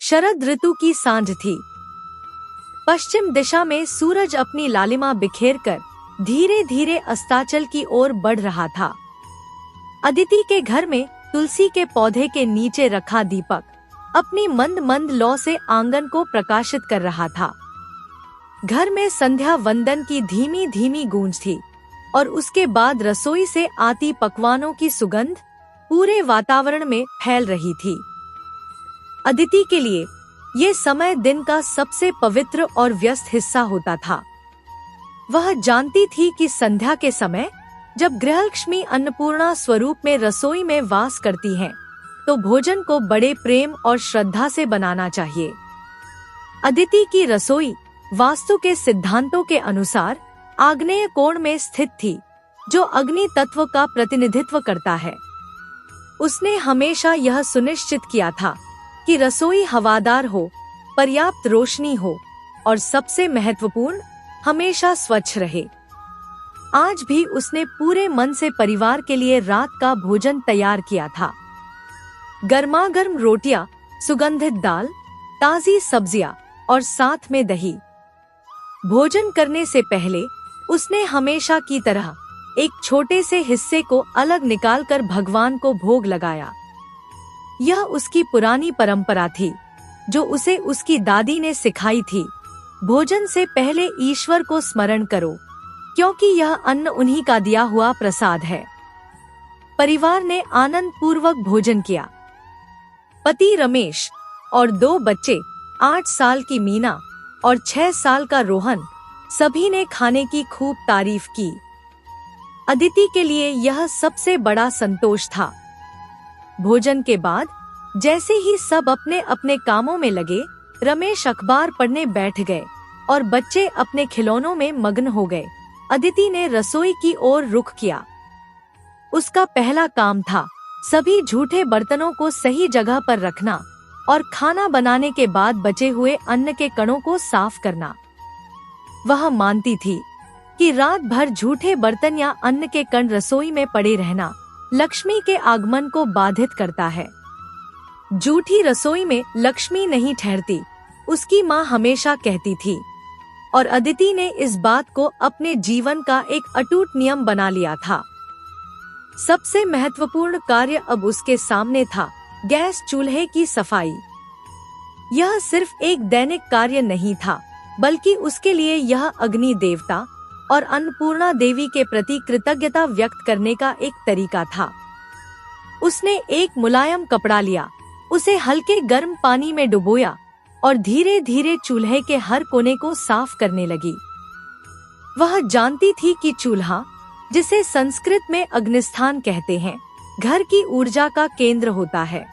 शरद ऋतु की सांझ थी। पश्चिम दिशा में सूरज अपनी लालिमा बिखेरकर धीरे धीरे अस्ताचल की ओर बढ़ रहा था। अदिति के घर में तुलसी के पौधे के नीचे रखा दीपक अपनी मंद मंद लौ से आंगन को प्रकाशित कर रहा था। घर में संध्या वंदन की धीमी धीमी गूंज थी और उसके बाद रसोई से आती पकवानों की सुगंध पूरे वातावरण में फैल रही थी। अदिति के लिए ये समय दिन का सबसे पवित्र और व्यस्त हिस्सा होता था। वह जानती थी कि संध्या के समय जब गृहलक्ष्मी अन्नपूर्णा स्वरूप में रसोई में वास करती हैं, तो भोजन को बड़े प्रेम और श्रद्धा से बनाना चाहिए। अदिति की रसोई वास्तु के सिद्धांतों के अनुसार आग्नेय कोण में स्थित थी, जो अग्नि तत्व का प्रतिनिधित्व करता है। उसने हमेशा यह सुनिश्चित किया था कि रसोई हवादार हो, पर्याप्त रोशनी हो और सबसे महत्वपूर्ण, हमेशा स्वच्छ रहे। आज भी उसने पूरे मन से परिवार के लिए रात का भोजन तैयार किया था। गर्मागर्म रोटियां, सुगंधित दाल, ताजी सब्जियां और साथ में दही। भोजन करने से पहले उसने हमेशा की तरह एक छोटे से हिस्से को अलग निकालकर भगवान को भोग लगाया। यह उसकी पुरानी परंपरा थी, जो उसे उसकी दादी ने सिखाई थी। भोजन से पहले ईश्वर को स्मरण करो, क्योंकि यह अन्न उन्हीं का दिया हुआ प्रसाद है। परिवार ने आनंद पूर्वक भोजन किया। पति रमेश और 2 बच्चे, 8 साल की मीना और 6 साल का रोहन, सभी ने खाने की खूब तारीफ की। अदिति के लिए यह सबसे बड़ा संतोष था। भोजन के बाद जैसे ही सब अपने अपने कामों में लगे, रमेश अखबार पढ़ने बैठ गए और बच्चे अपने खिलौनों में मग्न हो गए। अदिति ने रसोई की ओर रुख किया। उसका पहला काम था सभी झूठे बर्तनों को सही जगह पर रखना और खाना बनाने के बाद बचे हुए अन्न के कणों को साफ करना। वह मानती थी कि रात भर झूठे बर्तन या अन्न के कण रसोई में पड़े रहना लक्ष्मी के आगमन को बाधित करता है। झूठी रसोई में लक्ष्मी नहीं ठहरती, उसकी माँ हमेशा कहती थी, और अदिति ने इस बात को अपने जीवन का एक अटूट नियम बना लिया था। सबसे महत्वपूर्ण कार्य अब उसके सामने था, गैस चूल्हे की सफाई। यह सिर्फ एक दैनिक कार्य नहीं था, बल्कि उसके लिए यह अग्नि देवता और अन्नपूर्णा देवी के प्रति कृतज्ञता व्यक्त करने का एक तरीका था। उसने एक मुलायम कपड़ा लिया, उसे हल्के गर्म पानी में डुबोया और धीरे धीरे चूल्हे के हर कोने को साफ करने लगी। वह जानती थी कि चूल्हा, जिसे संस्कृत में अग्निस्थान कहते हैं, घर की ऊर्जा का केंद्र होता है।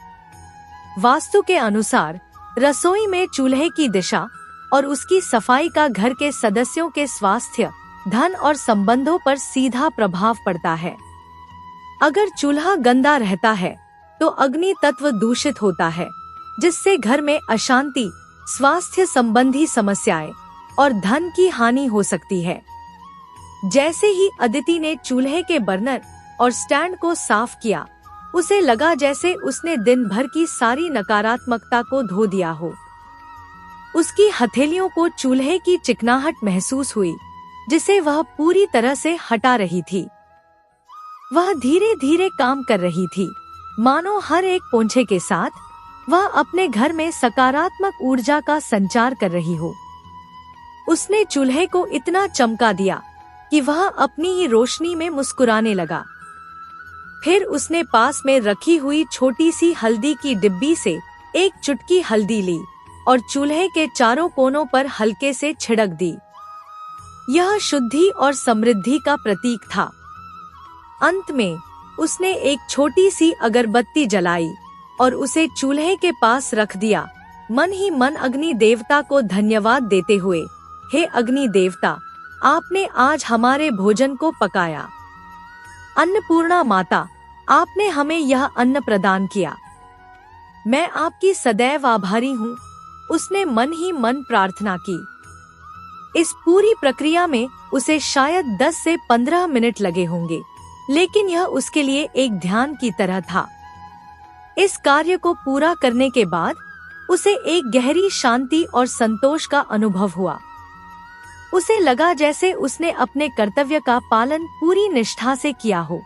वास्तु के अनुसार रसोई में चूल्हे की दिशा और उसकी सफाई का घर के सदस्यों के स्वास्थ्य, धन और संबंधों पर सीधा प्रभाव पड़ता है। अगर चूल्हा गंदा रहता है तो अग्नि तत्व दूषित होता है, जिससे घर में अशांति, स्वास्थ्य संबंधी समस्याएं और धन की हानि हो सकती है। जैसे ही अदिति ने चूल्हे के बर्नर और स्टैंड को साफ किया, उसे लगा जैसे उसने दिन भर की सारी नकारात्मकता को धो दिया हो। उसकी हथेलियों को चूल्हे की चिकनाहट महसूस हुई, जिसे वह पूरी तरह से हटा रही थी। वह धीरे धीरे काम कर रही थी, मानो हर एक पोंछे के साथ वह अपने घर में सकारात्मक ऊर्जा का संचार कर रही हो। उसने चूल्हे को इतना चमका दिया कि वह अपनी ही रोशनी में मुस्कुराने लगा। फिर उसने पास में रखी हुई छोटी सी हल्दी की डिब्बी से एक चुटकी हल्दी ली और चूल्हे के चारों कोनों पर हल्के से छिड़क दी। यह शुद्धि और समृद्धि का प्रतीक था। अंत में उसने एक छोटी सी अगरबत्ती जलाई और उसे चूल्हे के पास रख दिया, मन ही मन अग्नि देवता को धन्यवाद देते हुए, हे अग्नि देवता, आपने आज हमारे भोजन को पकाया। अन्नपूर्णा माता, आपने हमें यह अन्न प्रदान किया। मैं आपकी सदैव आभारी हूँ। उसने मन ही मन प्रार्थना की। इस पूरी प्रक्रिया में उसे शायद 10 से 15 मिनट लगे होंगे, लेकिन यह उसके लिए एक ध्यान की तरह था। इस कार्य को पूरा करने के बाद उसे एक गहरी शांति और संतोष का अनुभव हुआ। उसे लगा जैसे उसने अपने कर्तव्य का पालन पूरी निष्ठा से किया हो।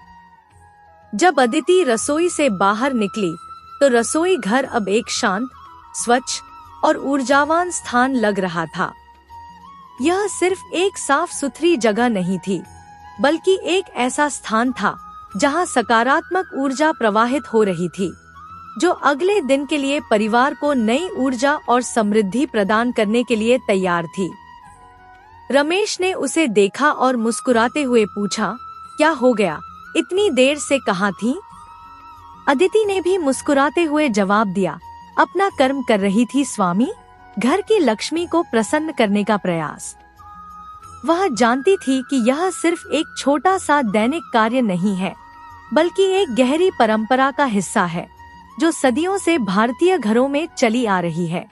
जब अदिति रसोई से बाहर निकली तो रसोई घर अब एक शांत, स्वच्छ और ऊर्जावान स्थान लग रहा था। यह सिर्फ एक साफ सुथरी जगह नहीं थी, बल्कि एक ऐसा स्थान था जहां सकारात्मक ऊर्जा प्रवाहित हो रही थी, जो अगले दिन के लिए परिवार को नई ऊर्जा और समृद्धि प्रदान करने के लिए तैयार थी। रमेश ने उसे देखा और मुस्कुराते हुए पूछा, क्या हो गया, इतनी देर से कहाँ थी? अदिति ने भी मुस्कुराते हुए जवाब दिया, अपना कर्म कर रही थी स्वामी, घर की लक्ष्मी को प्रसन्न करने का प्रयास। वह जानती थी कि यह सिर्फ एक छोटा सा दैनिक कार्य नहीं है, बल्कि एक गहरी परंपरा का हिस्सा है, जो सदियों से भारतीय घरों में चली आ रही है।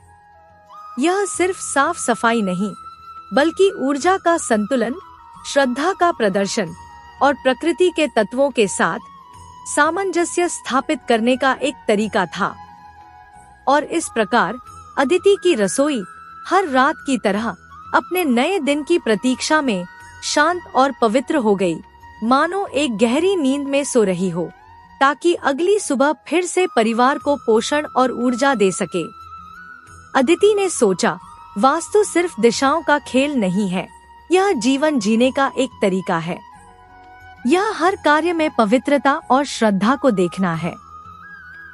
यह सिर्फ साफ सफाई नहीं, बल्कि ऊर्जा का संतुलन, श्रद्धा का प्रदर्शन और प्रकृति के तत्वों के साथ सामंजस्य स्थापित करने का एक तरीका था। और इस प्रकार अदिति की रसोई हर रात की तरह अपने नए दिन की प्रतीक्षा में शांत और पवित्र हो गई, मानो एक गहरी नींद में सो रही हो, ताकि अगली सुबह फिर से परिवार को पोषण और ऊर्जा दे सके। अदिति ने सोचा, वास्तु सिर्फ दिशाओं का खेल नहीं है, यह जीवन जीने का एक तरीका है। यह हर कार्य में पवित्रता और श्रद्धा को देखना है।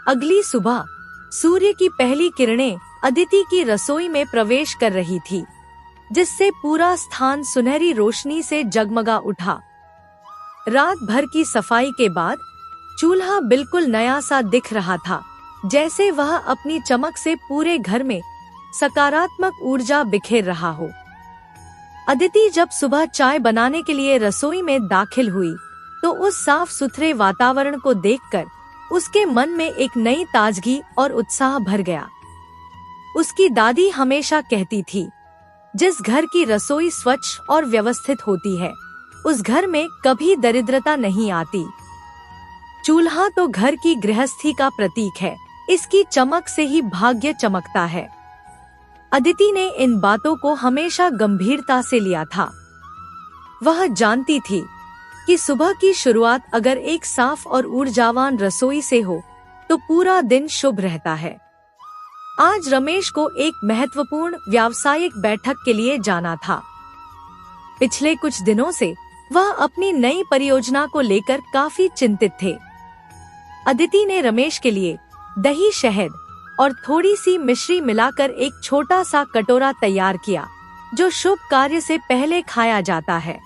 अगली सुबह सूर्य की पहली किरणें अदिति की रसोई में प्रवेश कर रही थी, जिससे पूरा स्थान सुनहरी रोशनी से जगमगा उठा। रात भर की सफाई के बाद चूल्हा बिल्कुल नया सा दिख रहा था, जैसे वह अपनी चमक से पूरे घर में सकारात्मक ऊर्जा बिखेर रहा हो। अदिति जब सुबह चाय बनाने के लिए रसोई में दाखिल हुई तो उस साफ सुथरे वातावरण को देखकर उसके मन में एक नई ताजगी और उत्साह भर गया। उसकी दादी हमेशा कहती थी, जिस घर की रसोई स्वच्छ और व्यवस्थित होती है, उस घर में कभी दरिद्रता नहीं आती। चूल्हा तो घर की गृहस्थी का प्रतीक है, इसकी चमक से ही भाग्य चमकता है। अदिति ने इन बातों को हमेशा गंभीरता से लिया था। वह जानती थी कि सुबह की शुरुआत अगर एक साफ और ऊर्जावान रसोई से हो तो पूरा दिन शुभ रहता है। आज रमेश को एक महत्वपूर्ण व्यावसायिक बैठक के लिए जाना था। पिछले कुछ दिनों से वह अपनी नई परियोजना को लेकर काफी चिंतित थे। अदिति ने रमेश के लिए दही, शहद और थोड़ी सी मिश्री मिलाकर एक छोटा सा कटोरा तैयार किया, जो शुभ कार्य से पहले खाया जाता है।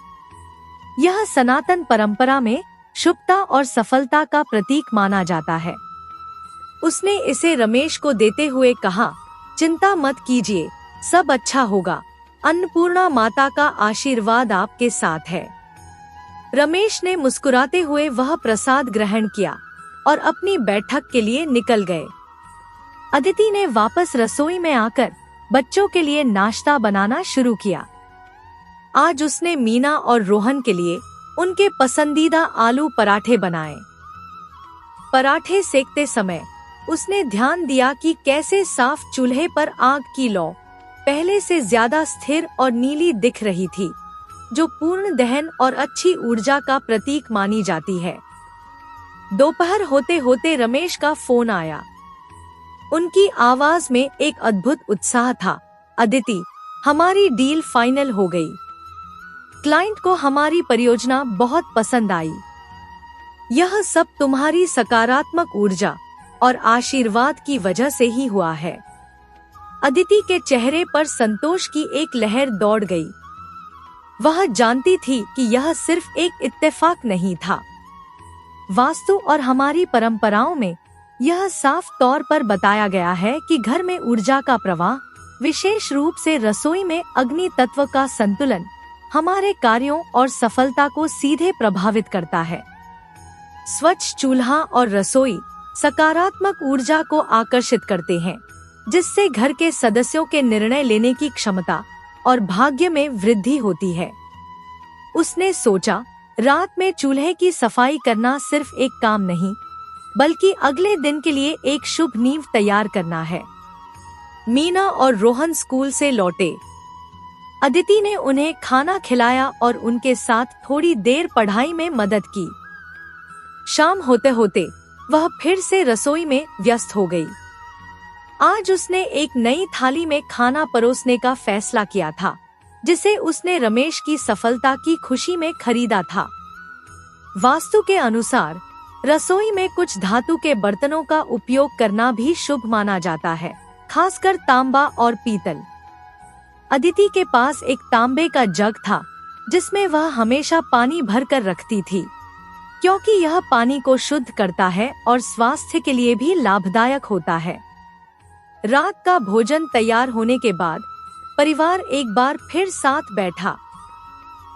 यह सनातन परंपरा में शुभता और सफलता का प्रतीक माना जाता है। उसने इसे रमेश को देते हुए कहा, चिंता मत कीजिए, सब अच्छा होगा, अन्नपूर्णा माता का आशीर्वाद आपके साथ है। रमेश ने मुस्कुराते हुए वह प्रसाद ग्रहण किया और अपनी बैठक के लिए निकल गए। अदिति ने वापस रसोई में आकर बच्चों के लिए नाश्ता बनाना शुरू किया। आज उसने मीना और रोहन के लिए उनके पसंदीदा आलू पराठे बनाए। पराठे सेकते समय उसने ध्यान दिया कि कैसे साफ चूल्हे पर आग की लौ पहले से ज्यादा स्थिर और नीली दिख रही थी, जो पूर्ण दहन और अच्छी ऊर्जा का प्रतीक मानी जाती है। दोपहर होते होते रमेश का फोन आया। उनकी आवाज में एक अद्भुत उत्साह था, अदिति, हमारी डील फाइनल हो गई। क्लाइंट को हमारी परियोजना बहुत पसंद आई। यह सब तुम्हारी सकारात्मक ऊर्जा और आशीर्वाद की वजह से ही हुआ है। अदिति के चेहरे पर संतोष की एक लहर दौड़ गई। वह जानती थी कि यह सिर्फ एक इत्तेफाक नहीं था। वास्तु और हमारी परंपराओं में यह साफ तौर पर बताया गया है कि घर में ऊर्जा का प्रवाह, विशेष रूप से रसोई में अग्नि तत्व का संतुलन, हमारे कार्यों और सफलता को सीधे प्रभावित करता है। स्वच्छ चूल्हा और रसोई सकारात्मक ऊर्जा को आकर्षित करते हैं, जिससे घर के सदस्यों के निर्णय लेने की क्षमता और भाग्य में वृद्धि होती है। उसने सोचा, रात में चूल्हे की सफाई करना सिर्फ एक काम नहीं, बल्कि अगले दिन के लिए एक शुभ नींव तैयार करना है। मीना और रोहन स्कूल से लौटे। अदिति ने उन्हें खाना खिलाया और उनके साथ थोड़ी देर पढ़ाई में मदद की। शाम होते होते वह फिर से रसोई में व्यस्त हो गई। आज उसने एक नई थाली में खाना परोसने का फैसला किया था, जिसे उसने रमेश की सफलता की खुशी में खरीदा था। वास्तु के अनुसार रसोई में कुछ धातु के बर्तनों का उपयोग करना भी शुभ माना जाता है, खासकर तांबा और पीतल। अदिति के पास एक तांबे का जग था, जिसमें वह हमेशा पानी भरकर रखती थी, क्योंकि यह पानी को शुद्ध करता है और स्वास्थ्य के लिए भी लाभदायक होता है। रात का भोजन तैयार होने के बाद परिवार एक बार फिर साथ बैठा।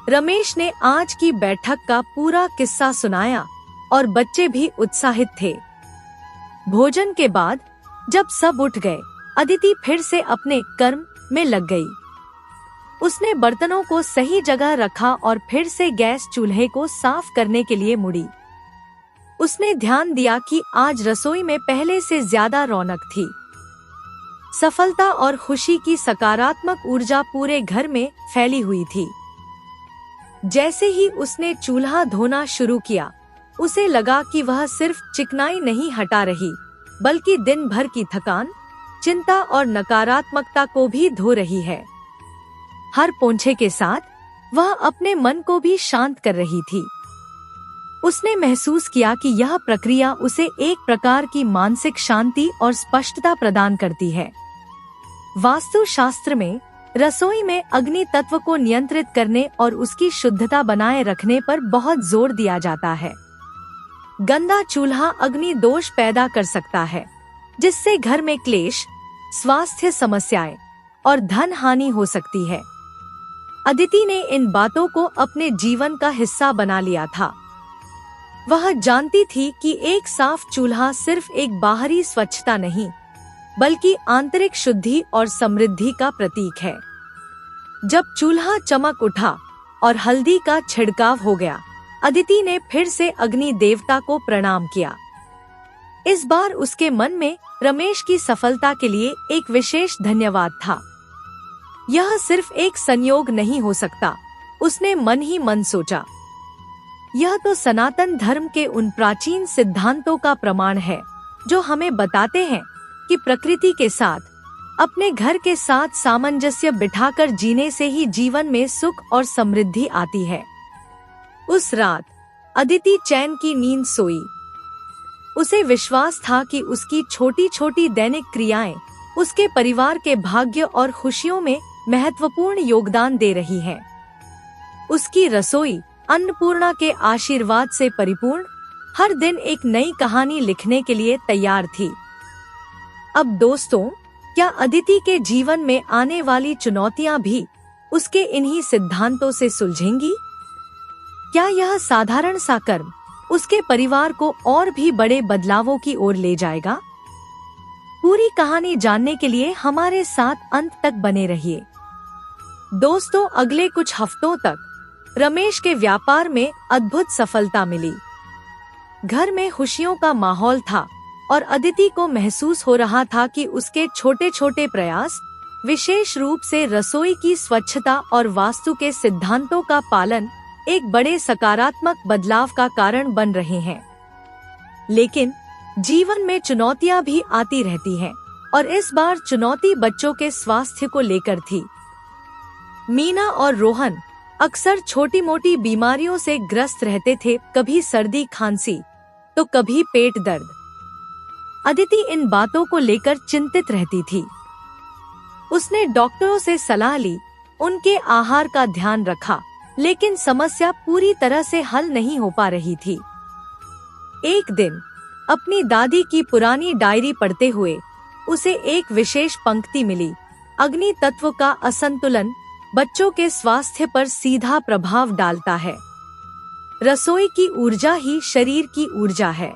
रमेश ने आज की बैठक का पूरा किस्सा सुनाया और बच्चे भी उत्साहित थे। भोजन के बाद जब सब उठ गए, अदिति फिर से अपने कर्म में लग गई। उसने बर्तनों को सही जगह रखा और फिर से गैस चूल्हे को साफ करने के लिए मुड़ी। उसने ध्यान दिया कि आज रसोई में पहले से ज्यादा रौनक थी। सफलता और खुशी की सकारात्मक ऊर्जा पूरे घर में फैली हुई थी। जैसे ही उसने चूल्हा धोना शुरू किया, उसे लगा कि वह सिर्फ चिकनाई नहीं हटा रही, बल्कि दिन भर की थकान, चिंता और नकारात्मकता को भी धो रही है। हर पोंछे के साथ वह अपने मन को भी शांत कर रही थी। उसने महसूस किया कि यह प्रक्रिया उसे एक प्रकार की मानसिक शांति और स्पष्टता प्रदान करती है। वास्तु शास्त्र में रसोई में अग्नि तत्व को नियंत्रित करने और उसकी शुद्धता बनाए रखने पर बहुत जोर दिया जाता है। गंदा चूल्हा अग्नि दोष पैदा कर सकता है, जिससे घर में क्लेश, स्वास्थ्य समस्याएं और धन हानि हो सकती है। अदिति ने इन बातों को अपने जीवन का हिस्सा बना लिया था। वह जानती थी कि एक साफ चूल्हा सिर्फ एक बाहरी स्वच्छता नहीं, बल्कि आंतरिक शुद्धि और समृद्धि का प्रतीक है। जब चूल्हा चमक उठा और हल्दी का छिड़काव हो गया, अदिति ने फिर से अग्नि देवता को प्रणाम किया। इस बार उसके मन में रमेश की सफलता के लिए एक विशेष धन्यवाद था। यह सिर्फ एक संयोग नहीं हो सकता, उसने मन ही मन सोचा। यह तो सनातन धर्म के उन प्राचीन सिद्धांतों का प्रमाण है, जो हमें बताते हैं कि प्रकृति के साथ, अपने घर के साथ सामंजस्य बिठाकर जीने से ही जीवन में सुख और समृद्धि आती है। उस रात अदिति चैन की नींद सोई। उसे विश्वास था कि उसकी छोटी छोटी दैनिक क्रियाएं उसके परिवार के भाग्य और खुशियों में महत्वपूर्ण योगदान दे रही हैं। उसकी रसोई अन्नपूर्णा के आशीर्वाद से परिपूर्ण, हर दिन एक नई कहानी लिखने के लिए तैयार थी। अब दोस्तों, क्या अदिति के जीवन में आने वाली चुनौतियां भी उसके इन्हीं सिद्धांतों से सुलझेंगी? क्या यह साधारण सा कर्म उसके परिवार को और भी बड़े बदलावों की ओर ले जाएगा? पूरी कहानी जानने के लिए हमारे साथ अंत तक बने रहिए। दोस्तों, अगले कुछ हफ्तों तक रमेश के व्यापार में अद्भुत सफलता मिली। घर में खुशियों का माहौल था और अदिति को महसूस हो रहा था कि उसके छोटे छोटे प्रयास, विशेष रूप से रसोई की स्वच्छता और वास्तु के सिद्धांतों का पालन, एक बड़े सकारात्मक बदलाव का कारण बन रहे हैं। लेकिन जीवन में चुनौतियां भी आती रहती हैं, और इस बार चुनौती बच्चों के स्वास्थ्य को लेकर थी। मीना और रोहन अक्सर छोटी मोटी बीमारियों से ग्रस्त रहते थे, कभी सर्दी खांसी तो कभी पेट दर्द। अदिति इन बातों को लेकर चिंतित रहती थी। उसने डॉक्टरों से सलाह ली, उनके आहार का ध्यान रखा, लेकिन समस्या पूरी तरह से हल नहीं हो पा रही थी। एक दिन अपनी दादी की पुरानी डायरी पढ़ते हुए उसे एक विशेष पंक्ति मिली, अग्नि तत्व का असंतुलन बच्चों के स्वास्थ्य पर सीधा प्रभाव डालता है। रसोई की ऊर्जा ही शरीर की ऊर्जा है।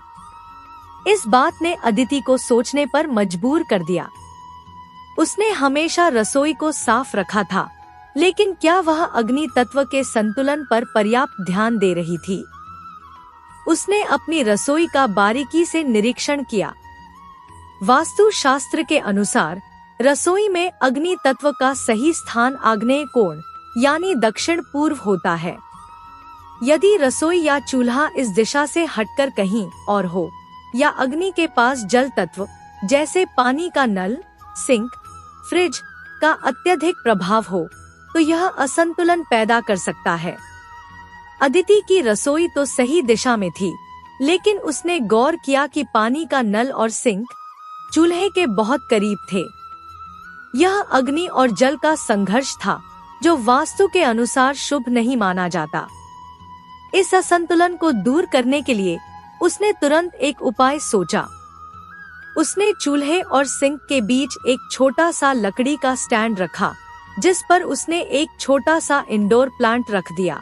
इस बात ने अदिति को सोचने पर मजबूर कर दिया। उसने हमेशा रसोई को साफ रखा था, लेकिन क्या वह अग्नि तत्व के संतुलन पर पर्याप्त ध्यान दे रही थी? उसने अपनी रसोई का बारीकी से निरीक्षण किया। वास्तु शास्त्र के अनुसार रसोई में अग्नि तत्व का सही स्थान आग्नेय कोण यानी दक्षिण पूर्व होता है। यदि रसोई या चूल्हा इस दिशा से हटकर कहीं और हो या अग्नि के पास जल तत्व जैसे पानी का नल, सिंक, फ्रिज का अत्यधिक प्रभाव हो तो यह असंतुलन पैदा कर सकता है। अदिति की रसोई तो सही दिशा में थी, लेकिन उसने गौर किया कि पानी का नल और सिंक चूल्हे के बहुत करीब थे। यह अग्नि और जल का संघर्ष था जो वास्तु के अनुसार शुभ नहीं माना जाता। इस असंतुलन को दूर करने के लिए उसने तुरंत एक उपाय सोचा। उसने चूल्हे और सिंक के बीच एक छोटा सा लकड़ी का स्टैंड रखा, जिस पर उसने एक छोटा सा इंडोर प्लांट रख दिया।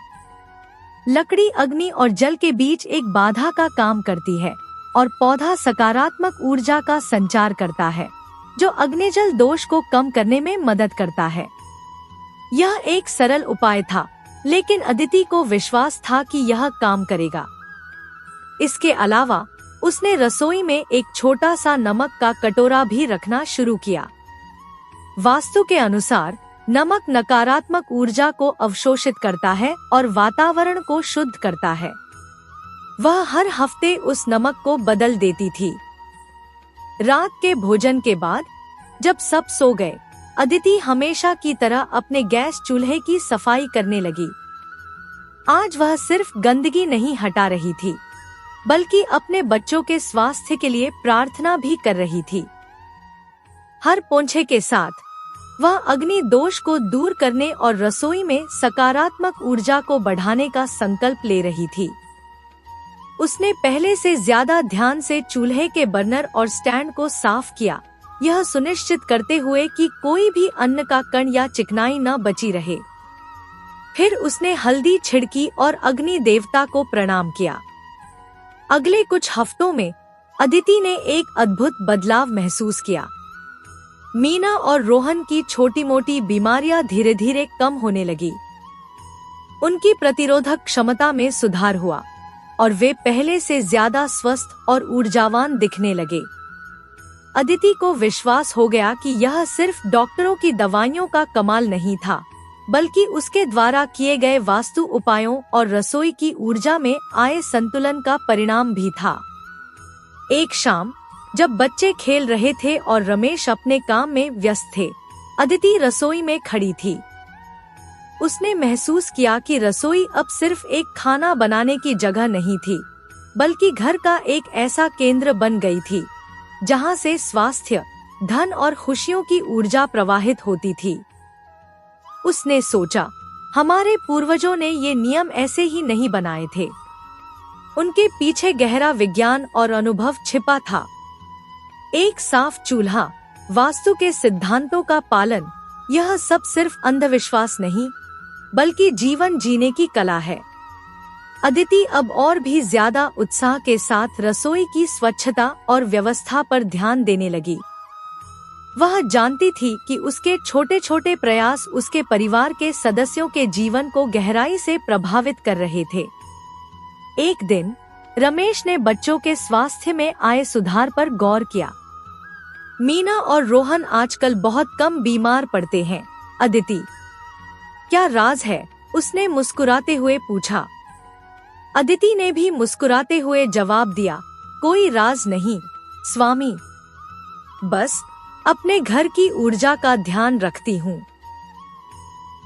लकड़ी अग्नि और जल के बीच एक बाधा का काम करती है और पौधा सकारात्मक ऊर्जा का संचार करता है, जो अग्निजल दोष को कम करने में मदद करता है। यह एक सरल उपाय था, लेकिन अदिति को विश्वास था कि यह काम करेगा। इसके अलावा उसने रसोई में एक छोटा सा नमक का कटोरा भी रखना शुरू किया। वास्तु के अनुसार नमक नकारात्मक ऊर्जा को अवशोषित करता है और वातावरण को शुद्ध करता है। वह हर हफ्ते उस नमक को बदल देती थी। रात के भोजन के बाद जब सब सो गए, अदिति हमेशा की तरह अपने गैस चूल्हे की सफाई करने लगी। आज वह सिर्फ गंदगी नहीं हटा रही थी, बल्कि अपने बच्चों के स्वास्थ्य के लिए प्रार्थना भी कर रही थी। हर पोंछे के साथ वह अग्नि दोष को दूर करने और रसोई में सकारात्मक ऊर्जा को बढ़ाने का संकल्प ले रही थी। उसने पहले से ज्यादा ध्यान से चूल्हे के बर्नर और स्टैंड को साफ किया, यह सुनिश्चित करते हुए कि कोई भी अन्न का कण या चिकनाई न बची रहे। फिर उसने हल्दी छिड़की और अग्नि देवता को प्रणाम किया। अगले कुछ हफ्तों में अदिति ने एक अद्भुत बदलाव महसूस किया। मीना और रोहन की छोटी मोटी बीमारियां धीरे धीरे कम होने लगी। उनकी प्रतिरोधक क्षमता में सुधार हुआ और वे पहले से ज्यादा स्वस्थ और ऊर्जावान दिखने लगे। अदिति को विश्वास हो गया कि यह सिर्फ डॉक्टरों की दवाइयों का कमाल नहीं था, बल्कि उसके द्वारा किए गए वास्तु उपायों और रसोई की ऊर्जा में आए संतुलन का परिणाम भी था। एक शाम जब बच्चे खेल रहे थे और रमेश अपने काम में व्यस्त थे, अदिति रसोई में खड़ी थी। उसने महसूस किया कि रसोई अब सिर्फ एक खाना बनाने की जगह नहीं थी, बल्कि घर का एक ऐसा केंद्र बन गई थी जहां से स्वास्थ्य, धन और खुशियों की ऊर्जा प्रवाहित होती थी। उसने सोचा, हमारे पूर्वजों ने ये नियम ऐसे ही नहीं बनाए थे। उनके पीछे गहरा विज्ञान और अनुभव छिपा था। एक साफ चूल्हा, वास्तु के सिद्धांतों का पालन, यह सब सिर्फ अंधविश्वास नहीं, बल्कि जीवन जीने की कला है। अदिति अब और भी ज्यादा उत्साह के साथ रसोई की स्वच्छता और व्यवस्था पर ध्यान देने लगी। वह जानती थी कि उसके छोटे छोटे प्रयास उसके परिवार के सदस्यों के जीवन को गहराई से प्रभावित कर रहे थे। एक दिन रमेश ने बच्चों के स्वास्थ्य में आए सुधार पर गौर किया। मीना और रोहन आजकल बहुत कम बीमार पड़ते हैं। अदिति, क्या राज है? उसने मुस्कुराते हुए पूछा। अदिति ने भी मुस्कुराते हुए जवाब दिया, कोई राज नहीं स्वामी, बस अपने घर की ऊर्जा का ध्यान रखती हूँ।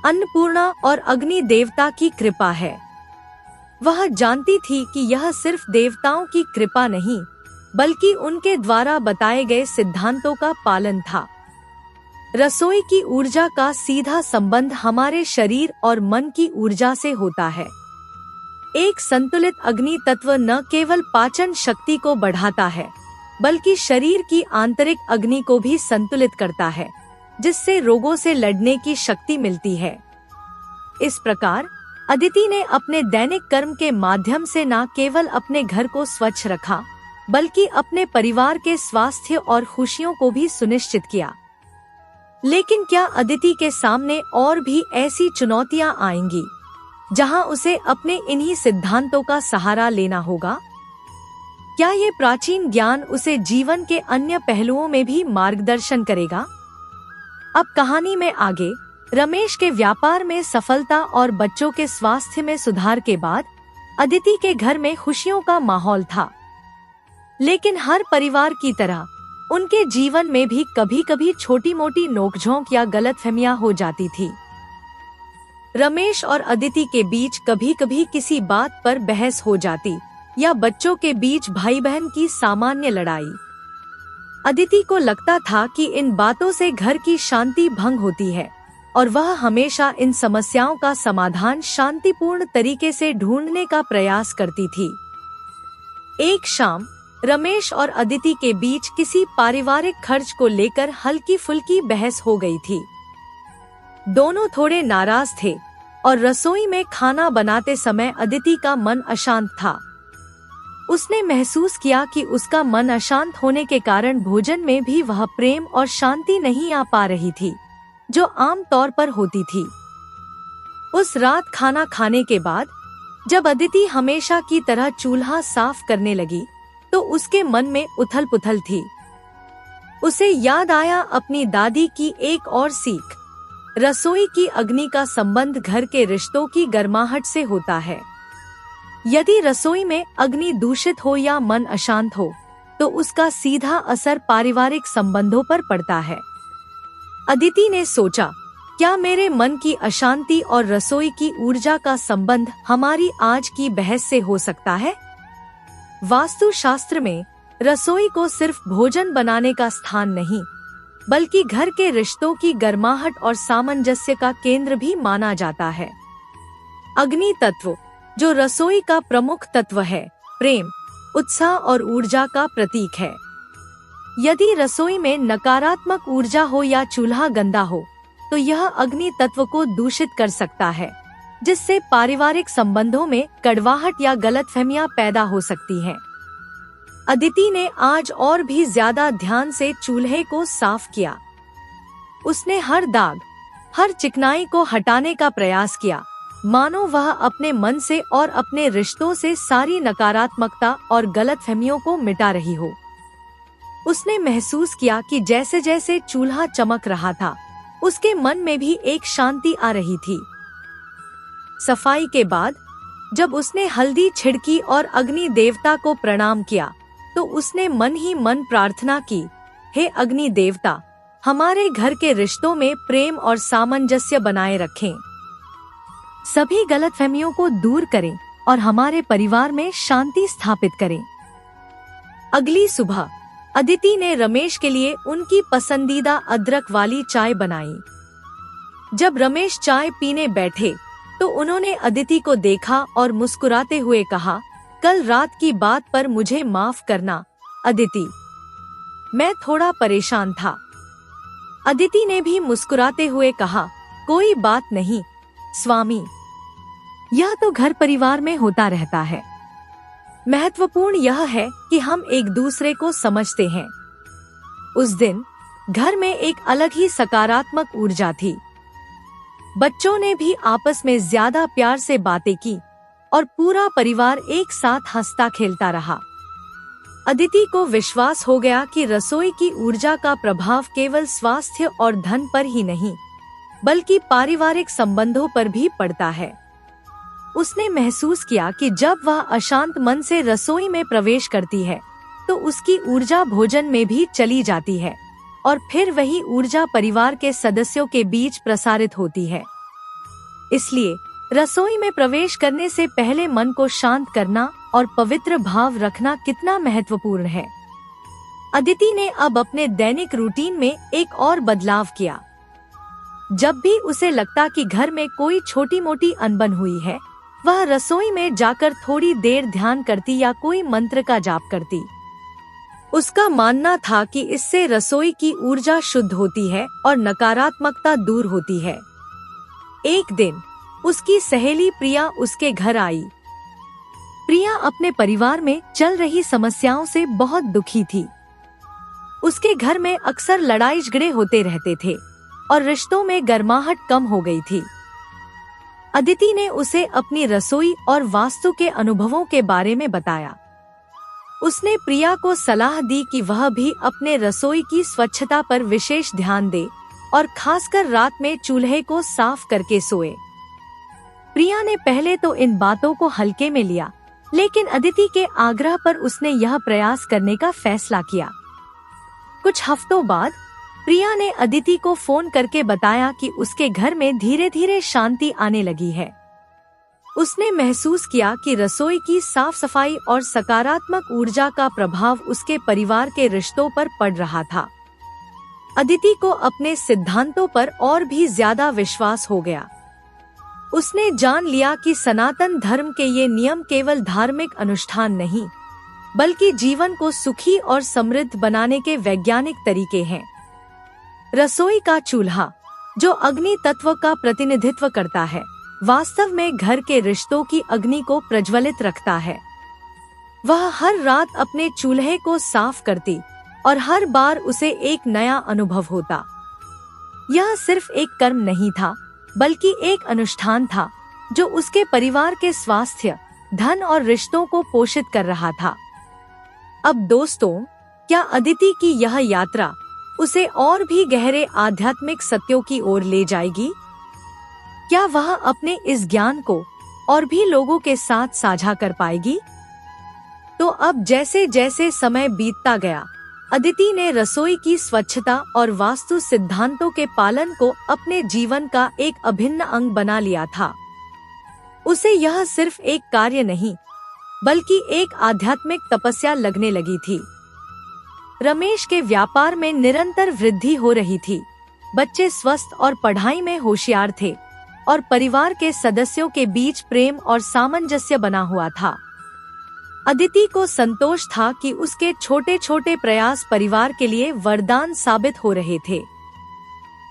अन्नपूर्णा और अग्नि देवता की कृपा है। वह जानती थी कि यह सिर्फ देवताओं की कृपा नहीं, बल्कि उनके द्वारा बताए गए सिद्धांतों का पालन था। रसोई की ऊर्जा का सीधा संबंध हमारे शरीर और मन की ऊर्जा से होता है। एक संतुलित अग्नि तत्व न केवल पाचन शक्ति को बढ़ाता है, बल्कि शरीर की आंतरिक अग्नि को भी संतुलित करता है, जिससे रोगों से लड़ने की शक्ति मिलती है। इस प्रकार अदिति ने अपने दैनिक कर्म के माध्यम से न केवल अपने घर को स्वच्छ रखा, बल्कि अपने परिवार के स्वास्थ्य और खुशियों को भी सुनिश्चित किया। लेकिन क्या अदिति के सामने और भी ऐसी चुनौतियां आएंगी, जहां उसे अपने इन्हीं सिद्धांतों का सहारा लेना होगा? क्या ये प्राचीन ज्ञान उसे जीवन के अन्य पहलुओं में भी मार्गदर्शन करेगा? अब कहानी में आगे। रमेश के व्यापार में सफलता और बच्चों के स्वास्थ्य में सुधार के बाद अदिति के घर में खुशियों का माहौल था। लेकिन हर परिवार की तरह उनके जीवन में भी कभी कभी छोटी मोटी नोकझोंक या गलतफहमियां हो जाती थी। रमेश और अदिति के बीच कभी कभी किसी बात पर बहस हो जाती या बच्चों के बीच भाई बहन की सामान्य लड़ाई। अदिति को लगता था कि इन बातों से घर की शांति भंग होती है और वह हमेशा इन समस्याओं का समाधान शांतिपूर्ण तरीके से ढूंढने का प्रयास करती थी। एक शाम रमेश और अदिति के बीच किसी पारिवारिक खर्च को लेकर हल्की फुल्की बहस हो गई थी। दोनों थोड़े नाराज थे और रसोई में खाना बनाते समय अदिति का मन अशांत था। उसने महसूस किया कि उसका मन अशांत होने के कारण भोजन में भी वह प्रेम और शांति नहीं आ पा रही थी, जो आम तौर पर होती थी। उस रात खाना खाने के बाद जब अदिति हमेशा की तरह चूल्हा साफ करने लगी तो उसके मन में उथल पुथल थी। उसे याद आया अपनी दादी की एक और सीख, रसोई की अग्नि का संबंध घर के रिश्तों की गर्माहट से होता है। यदि रसोई में अग्नि दूषित हो या मन अशांत हो तो उसका सीधा असर पारिवारिक संबंधों पर पड़ता है। अदिति ने सोचा, क्या मेरे मन की अशांति और रसोई की ऊर्जा का संबंध हमारी आज की बहस से हो सकता है? वास्तु शास्त्र में रसोई को सिर्फ भोजन बनाने का स्थान नहीं, बल्कि घर के रिश्तों की गर्माहट और सामंजस्य का केंद्र भी माना जाता है। अग्नि तत्व, जो रसोई का प्रमुख तत्व है, प्रेम, उत्साह और ऊर्जा का प्रतीक है। यदि रसोई में नकारात्मक ऊर्जा हो या चूल्हा गंदा हो तो यह अग्नि तत्व को दूषित कर सकता है, जिससे पारिवारिक संबंधों में कड़वाहट या गलतफहमियां पैदा हो सकती हैं। अदिति ने आज और भी ज्यादा ध्यान से चूल्हे को साफ किया। उसने हर दाग, हर चिकनाई को हटाने का प्रयास किया, मानो वह अपने मन से और अपने रिश्तों से सारी नकारात्मकता और गलतफहमियों को मिटा रही हो। उसने महसूस किया कि जैसे जैसे चूल्हा चमक रहा था, उसके मन में भी एक शांति आ रही थी। सफाई के बाद जब उसने हल्दी छिड़की और अग्नि देवता को प्रणाम किया तो उसने मन ही मन प्रार्थना की, हे अग्नि देवता, हमारे घर के रिश्तों में प्रेम और सामंजस्य बनाए रखें, सभी गलतफहमियों को दूर करें और हमारे परिवार में शांति स्थापित करें। अगली सुबह अदिति ने रमेश के लिए उनकी पसंदीदा अदरक वाली चाय बनाई। जब रमेश चाय पीने बैठे तो उन्होंने अदिति को देखा और मुस्कुराते हुए कहा, कल रात की बात पर मुझे माफ करना अदिति, मैं थोड़ा परेशान था। अदिति ने भी मुस्कुराते हुए कहा, कोई बात नहीं स्वामी, यह तो घर परिवार में होता रहता है। महत्वपूर्ण यह है कि हम एक दूसरे को समझते हैं। उस दिन घर में एक अलग ही सकारात्मक ऊर्जा थी। बच्चों ने भी आपस में ज्यादा प्यार से बातें की और पूरा परिवार एक साथ हंसता खेलता रहा। अदिति को विश्वास हो गया कि रसोई की ऊर्जा का प्रभाव केवल स्वास्थ्य और धन पर ही नहीं, बल्कि पारिवारिक संबंधों पर भी पड़ता है। उसने महसूस किया कि जब वह अशांत मन से रसोई में प्रवेश करती है तो उसकी ऊर्जा भोजन में भी चली जाती है और फिर वही ऊर्जा परिवार के सदस्यों के बीच प्रसारित होती है। इसलिए रसोई में प्रवेश करने से पहले मन को शांत करना और पवित्र भाव रखना कितना महत्वपूर्ण है। अदिति ने अब अपने दैनिक रूटीन में एक और बदलाव किया। जब भी उसे लगता कि घर में कोई छोटी मोटी अनबन हुई है, वह रसोई में जाकर थोड़ी देर ध्यान करती या कोई मंत्र का जाप करती। उसका मानना था कि इससे रसोई की ऊर्जा शुद्ध होती है और नकारात्मकता दूर होती है। एक दिन उसकी सहेली प्रिया उसके घर आई। प्रिया अपने परिवार में चल रही समस्याओं से बहुत दुखी थी। उसके घर में अक्सर लड़ाई झगड़े होते रहते थे और रिश्तों में गर्माहट कम हो गई थी। अदिति ने उसे अपनी रसोई और वास्तु के अनुभवों के बारे में बताया। उसने प्रिया को सलाह दी कि वह भी अपने रसोई की स्वच्छता पर विशेष ध्यान दे और खासकर रात में चूल्हे को साफ करके सोए। प्रिया ने पहले तो इन बातों को हल्के में लिया, लेकिन अदिति के आग्रह पर उसने यह प्रयास करने का फैसला किया। कुछ हफ्तों बाद प्रिया ने अदिति को फोन करके बताया कि उसके घर में धीरे धीरे शांति आने लगी है। उसने महसूस किया कि रसोई की साफ सफाई और सकारात्मक ऊर्जा का प्रभाव उसके परिवार के रिश्तों पर पड़ रहा था। अदिति को अपने सिद्धांतों पर और भी ज्यादा विश्वास हो गया। उसने जान लिया कि सनातन धर्म के ये नियम केवल धार्मिक अनुष्ठान नहीं, बल्कि जीवन को सुखी और समृद्ध बनाने के वैज्ञानिक तरीके हैं। रसोई का चूल्हा, जो अग्नि तत्व का प्रतिनिधित्व करता है, वास्तव में घर के रिश्तों की अग्नि को प्रज्वलित रखता है। वह हर रात अपने चूल्हे को साफ करती और हर बार उसे एक नया अनुभव होता। यह सिर्फ एक कर्म नहीं था, बल्कि एक अनुष्ठान था जो उसके परिवार के स्वास्थ्य, धन और रिश्तों को पोषित कर रहा था। अब दोस्तों, क्या अदिति की यह यात्रा उसे और भी गहरे आध्यात्मिक सत्यों की ओर ले जाएगी? क्या वह अपने इस ज्ञान को और भी लोगों के साथ साझा कर पाएगी? तो अब जैसे जैसे समय बीतता गया, अदिति ने रसोई की स्वच्छता और वास्तु सिद्धांतों के पालन को अपने जीवन का एक अभिन्न अंग बना लिया था। उसे यह सिर्फ एक कार्य नहीं, बल्कि एक आध्यात्मिक तपस्या लगने लगी थी। रमेश के व्यापार में निरंतर वृद्धि हो रही थी, बच्चे स्वस्थ और पढ़ाई में होशियार थे, और परिवार के सदस्यों के बीच प्रेम और सामंजस्य बना हुआ था। अदिति को संतोष था कि उसके छोटे छोटे प्रयास परिवार के लिए वरदान साबित हो रहे थे।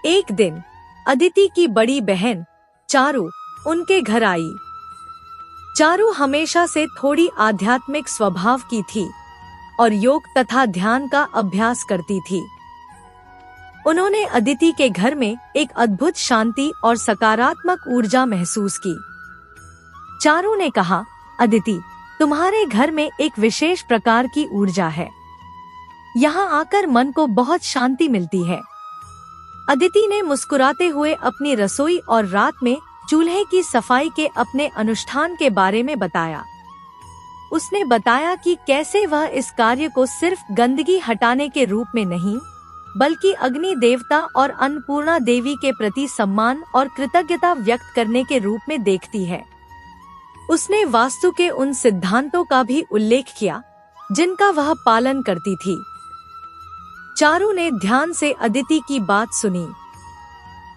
एक दिन अदिति की बड़ी बहन चारू उनके घर आई। चारू हमेशा से थोड़ी आध्यात्मिक स्वभाव की थी और योग तथा ध्यान का अभ्यास करती थी। उन्होंने अदिति के घर में एक अद्भुत शांति और सकारात्मक ऊर्जा महसूस की। चारू ने कहा, अदिति, तुम्हारे घर में एक विशेष प्रकार की ऊर्जा है। यहाँ आकर मन को बहुत शांति मिलती है। अदिति ने मुस्कुराते हुए अपनी रसोई और रात में चूल्हे की सफाई के अपने अनुष्ठान के बारे में बताया। उसने बताया कि कैसे वह इस कार्य को सिर्फ गंदगी हटाने के रूप में नहीं, बल्कि अग्नि देवता और अन्नपूर्णा देवी के प्रति सम्मान और कृतज्ञता व्यक्त करने के रूप में देखती है। उसने वास्तु के उन सिद्धांतों का भी उल्लेख किया जिनका वह पालन करती थी। चारू ने ध्यान से अदिति की बात सुनी।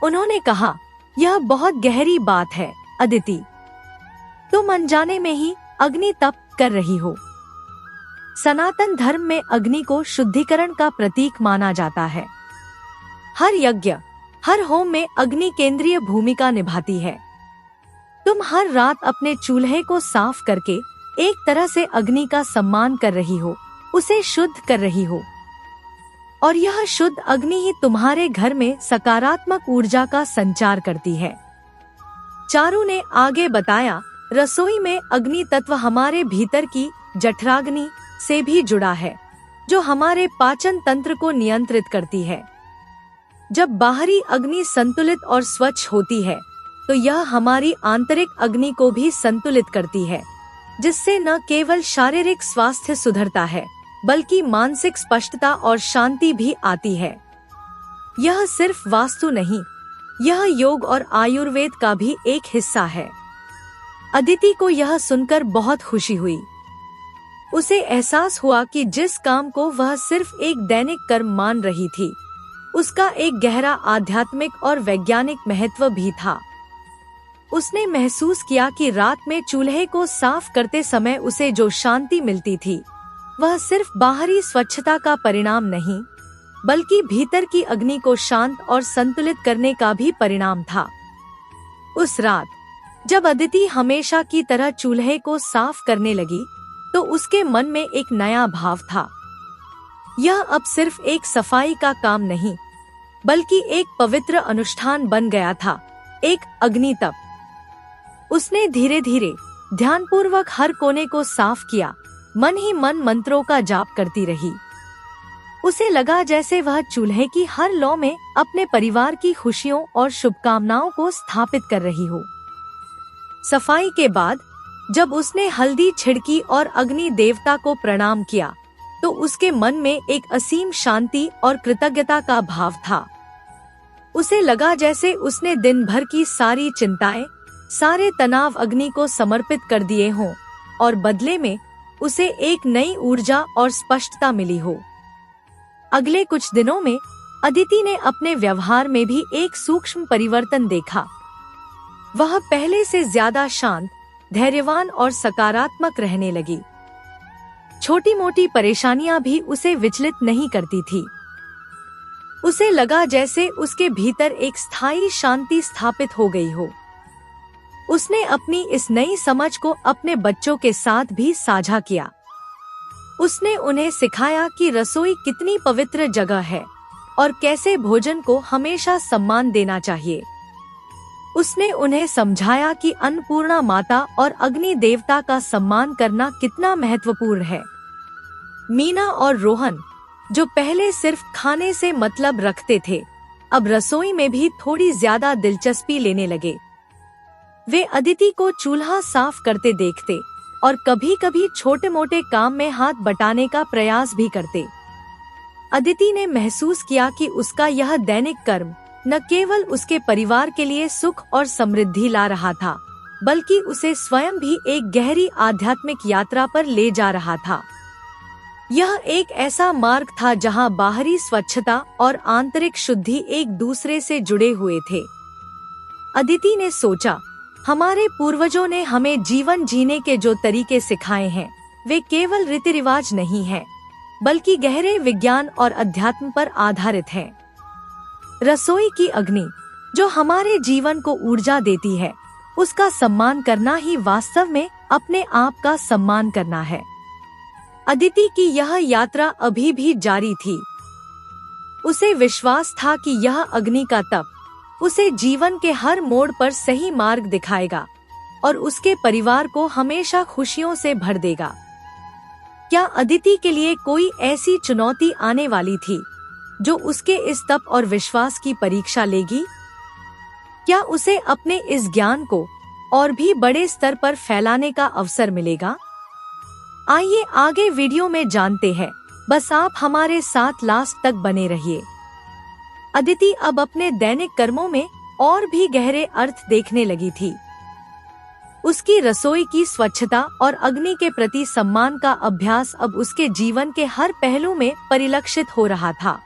उन्होंने कहा, यह बहुत गहरी बात है अदिति, तुम अनजाने में ही अग्नि तप कर रही हो। सनातन धर्म में अग्नि को शुद्धिकरण का प्रतीक माना जाता है। हर यज्ञ, हर होम में अग्नि केंद्रीय भूमिका निभाती है। तुम हर रात अपने चूल्हे को साफ करके एक तरह से अग्नि का सम्मान कर रही हो, उसे शुद्ध कर रही हो, और यह शुद्ध अग्नि ही तुम्हारे घर में सकारात्मक ऊर्जा का संचार करती है। चारू ने आगे बताया, रसोई में अग्नि तत्व हमारे भीतर की जठराग्नि से भी जुड़ा है, जो हमारे पाचन तंत्र को नियंत्रित करती है। जब बाहरी अग्नि संतुलित और स्वच्छ होती है, तो यह हमारी आंतरिक अग्नि को भी संतुलित करती है, जिससे न केवल शारीरिक स्वास्थ्य सुधरता है, बल्कि मानसिक स्पष्टता और शांति भी आती है। यह सिर्फ वास्तु नहीं, यह योग और आयुर्वेद का भी एक हिस्सा है। अदिति को यह सुनकर बहुत खुशी हुई। उसे एहसास हुआ कि जिस काम को वह सिर्फ एक दैनिक कर्म मान रही थी, उसका एक गहरा आध्यात्मिक और वैज्ञानिक महत्व भी था। उसने महसूस किया कि रात में चूल्हे को साफ करते समय उसे जो शांति मिलती थी, वह सिर्फ बाहरी स्वच्छता का परिणाम नहीं, बल्कि भीतर की अग्नि को शांत और संतुलित करने का भी परिणाम था। उस रात जब अदिति हमेशा की तरह चूल्हे को साफ करने लगी, तो उसके मन में एक नया भाव था। यह अब सिर्फ एक सफाई का काम नहीं, बल्कि एक पवित्र अनुष्ठान बन गया था, एक अग्नि तप। उसने धीरे धीरे ध्यानपूर्वक हर कोने को साफ किया, मन ही मन मंत्रों का जाप करती रही। उसे लगा जैसे वह चूल्हे की हर लौ में अपने परिवार की खुशियों और शुभकामनाओं को स्थापित कर रही हो। सफाई के बाद जब उसने हल्दी छिड़की और अग्नि देवता को प्रणाम किया, तो उसके मन में एक असीम शांति और कृतज्ञता का भाव था। उसे लगा जैसे उसने दिन भर की सारी चिंताएं, सारे तनाव अग्नि को समर्पित कर दिए हों और बदले में उसे एक नई ऊर्जा और स्पष्टता मिली हो। अगले कुछ दिनों में अदिति ने अपने व्यवहार में भी एक सूक्ष्म परिवर्तन देखा। वह पहले से ज्यादा शांत, धैर्यवान और सकारात्मक रहने लगी। छोटी मोटी परेशानियां भी उसे विचलित नहीं करती थी। उसे लगा जैसे उसके भीतर एक स्थायी शांति स्थापित हो गई हो। उसने अपनी इस नई समझ को अपने बच्चों के साथ भी साझा किया। उसने उन्हें सिखाया कि रसोई कितनी पवित्र जगह है और कैसे भोजन को हमेशा सम्मान देना चाहिए। उसने उन्हें समझाया कि अन्नपूर्णा माता और अग्नि देवता का सम्मान करना कितना महत्वपूर्ण है। मीना और रोहन, जो पहले सिर्फ खाने से मतलब रखते थे, अब रसोई में भी थोड़ी ज्यादा दिलचस्पी लेने लगे। वे अदिति को चूल्हा साफ करते देखते और कभी-कभी छोटे मोटे काम में हाथ बटाने का प्रयास भी करते। अदिति ने महसूस किया कि उसका यह दैनिक कर्म न केवल उसके परिवार के लिए सुख और समृद्धि ला रहा था, बल्कि उसे स्वयं भी एक गहरी आध्यात्मिक यात्रा पर ले जा रहा था। यह एक ऐसा मार्ग था जहां बाहरी स्वच्छता और आंतरिक शुद्धि एक दूसरे से जुड़े हुए थे। अदिति ने सोचा, हमारे पूर्वजों ने हमें जीवन जीने के जो तरीके सिखाए हैं, वे केवल रीति रिवाज नहीं हैं, बल्कि गहरे विज्ञान और अध्यात्म पर आधारित हैं। रसोई की अग्नि, जो हमारे जीवन को ऊर्जा देती है, उसका सम्मान करना ही वास्तव में अपने आप का सम्मान करना है। अदिति की यह यात्रा अभी भी जारी थी। उसे विश्वास था कि यह अग्नि का तप उसे जीवन के हर मोड़ पर सही मार्ग दिखाएगा और उसके परिवार को हमेशा खुशियों से भर देगा। क्या अदिति के लिए कोई ऐसी चुनौती आने वाली थी जो उसके इस तप और विश्वास की परीक्षा लेगी? क्या उसे अपने इस ज्ञान को और भी बड़े स्तर पर फैलाने का अवसर मिलेगा? आइए आगे वीडियो में जानते हैं। बस आप हमारे साथ लास्ट तक बने रहिए। अदिति अब अपने दैनिक कर्मों में और भी गहरे अर्थ देखने लगी थी। उसकी रसोई की स्वच्छता और अग्नि के प्रति सम्मान का अभ्यास अब उसके जीवन के हर पहलू में परिलक्षित हो रहा था।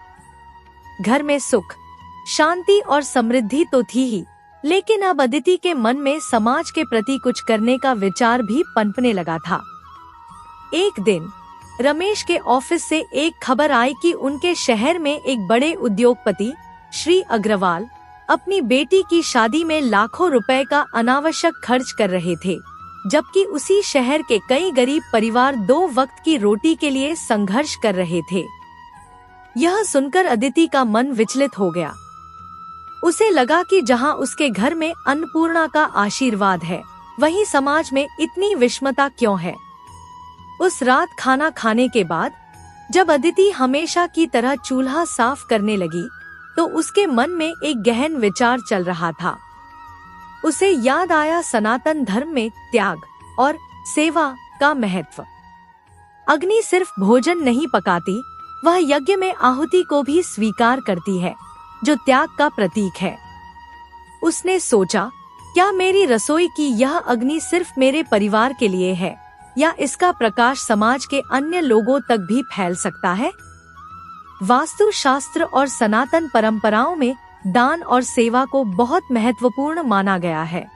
घर में सुख, शांति और समृद्धि तो थी ही, लेकिन अब अदिति के मन में समाज के प्रति कुछ करने का विचार भी पनपने लगा था। एक दिन रमेश के ऑफिस से एक खबर आई कि उनके शहर में एक बड़े उद्योगपति श्री अग्रवाल अपनी बेटी की शादी में लाखों रुपए का अनावश्यक खर्च कर रहे थे, जबकि उसी शहर के कई गरीब परिवार 2 वक्त की रोटी के लिए संघर्ष कर रहे थे। यह सुनकर अदिति का मन विचलित हो गया। उसे लगा कि जहां उसके घर में अन्नपूर्णा का आशीर्वाद है, वहीं समाज में इतनी विषमता क्यों है। उस रात खाना खाने के बाद जब अदिति हमेशा की तरह चूल्हा साफ करने लगी, तो उसके मन में एक गहन विचार चल रहा था। उसे याद आया सनातन धर्म में त्याग और सेवा का महत्व। अग्नि सिर्फ भोजन नहीं पकाती, वह यज्ञ में आहुति को भी स्वीकार करती है, जो त्याग का प्रतीक है। उसने सोचा, क्या मेरी रसोई की यह अग्नि सिर्फ मेरे परिवार के लिए है, या इसका प्रकाश समाज के अन्य लोगों तक भी फैल सकता है? वास्तु शास्त्र और सनातन परंपराओं में दान और सेवा को बहुत महत्वपूर्ण माना गया है।